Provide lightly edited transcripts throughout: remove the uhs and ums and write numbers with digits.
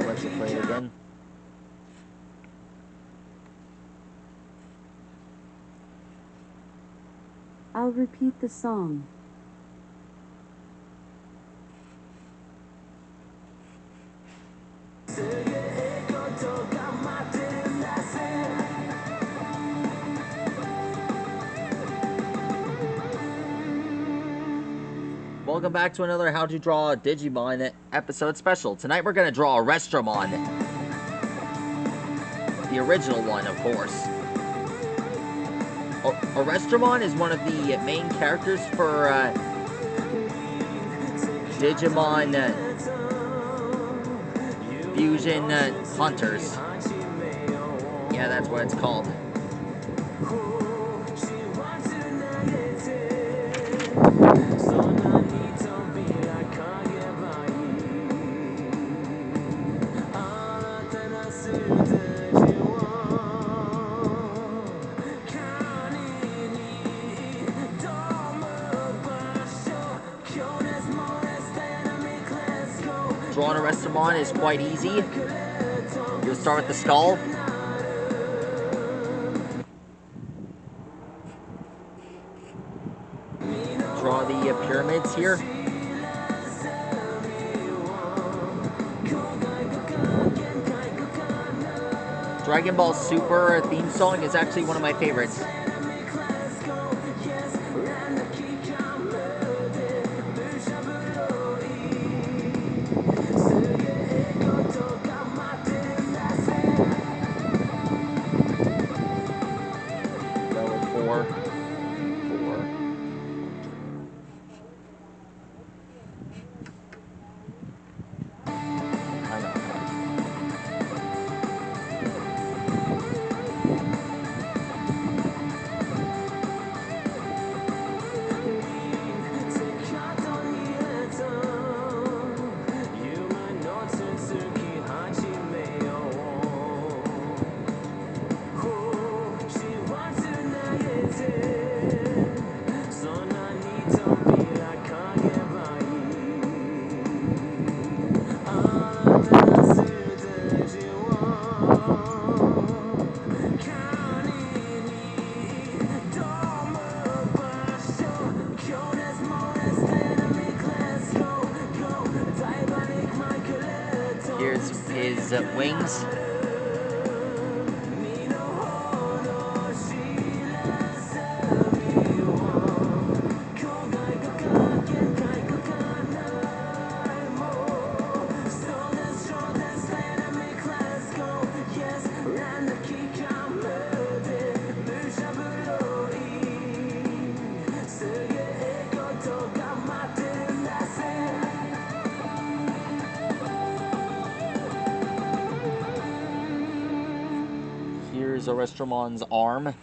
Let's play it again. I'll repeat the song. Welcome back to another How to Draw a Digimon episode special. Tonight we're going to draw arrestdramon. The original one, of course. Arrestdramon is one of the main characters for Digimon Fusion Hunters. Yeah, that's what it's called. Drawing arrestdramon is quite easy. You'll start with the skull. Draw the pyramids here. Dragon Ball Super theme song is actually one of my favorites. Here's his wings. Here's arrestdramon's arm.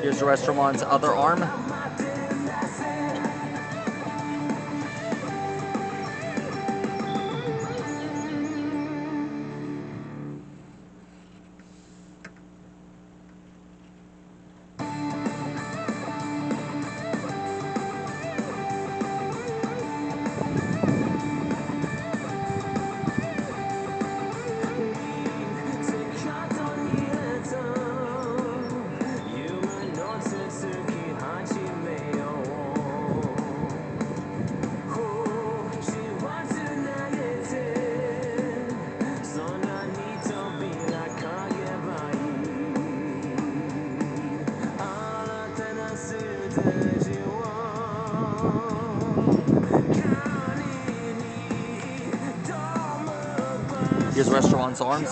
Here's Arrestdramon's other arm. Here's Arrestdramon's arms.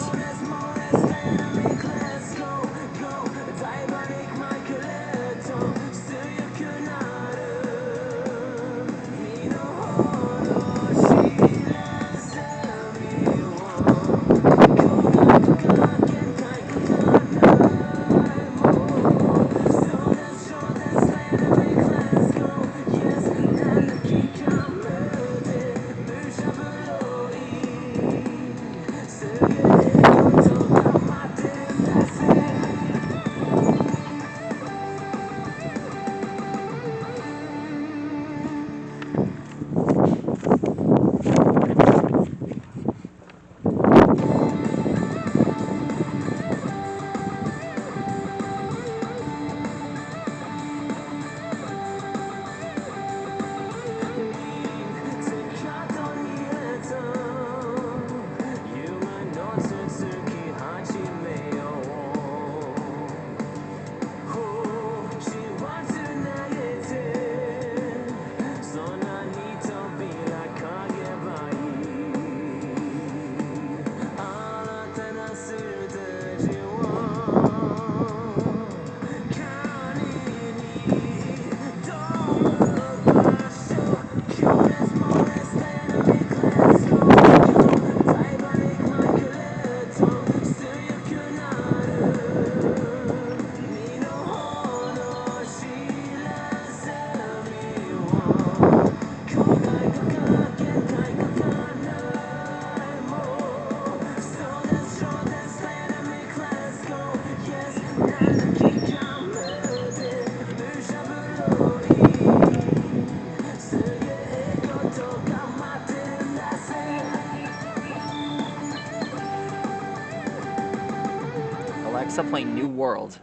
Alexa, play New World.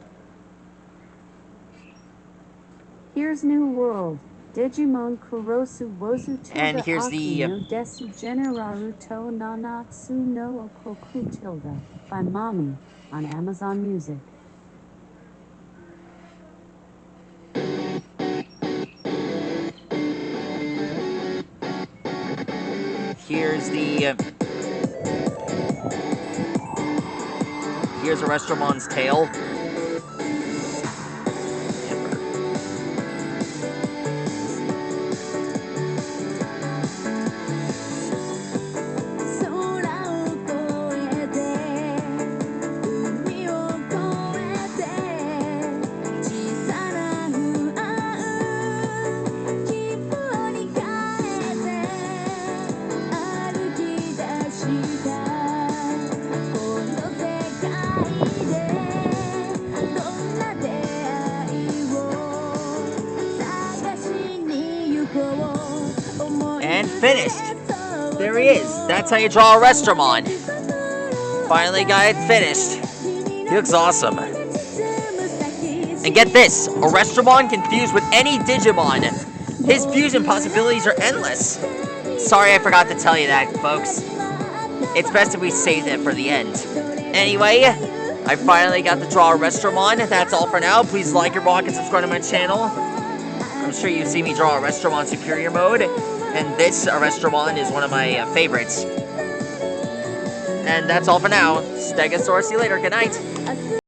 Here's New World. Digimon Kurosu Wozu Tilda And here's the no Desu Generaru to Nanatsu no Okoku Tilda by Mommy on Amazon Music. Here's Arrestdramon's tail. And finished. There he is. That's how you draw Arrestdramon. Finally got it finished. He looks awesome. And get this, Arrestdramon can fuse with any Digimon. His fusion possibilities are endless. Sorry I forgot to tell you that, folks. It's best if we save it for the end. Anyway, I finally got to draw Arrestdramon. That's all for now. Please like and rock and subscribe to my channel. I'm sure you've seen me draw Arrestdramon Superior Mode. And this Arrestdramon is one of my favorites. And that's all for now. Stegosaurus, see you later. Good night.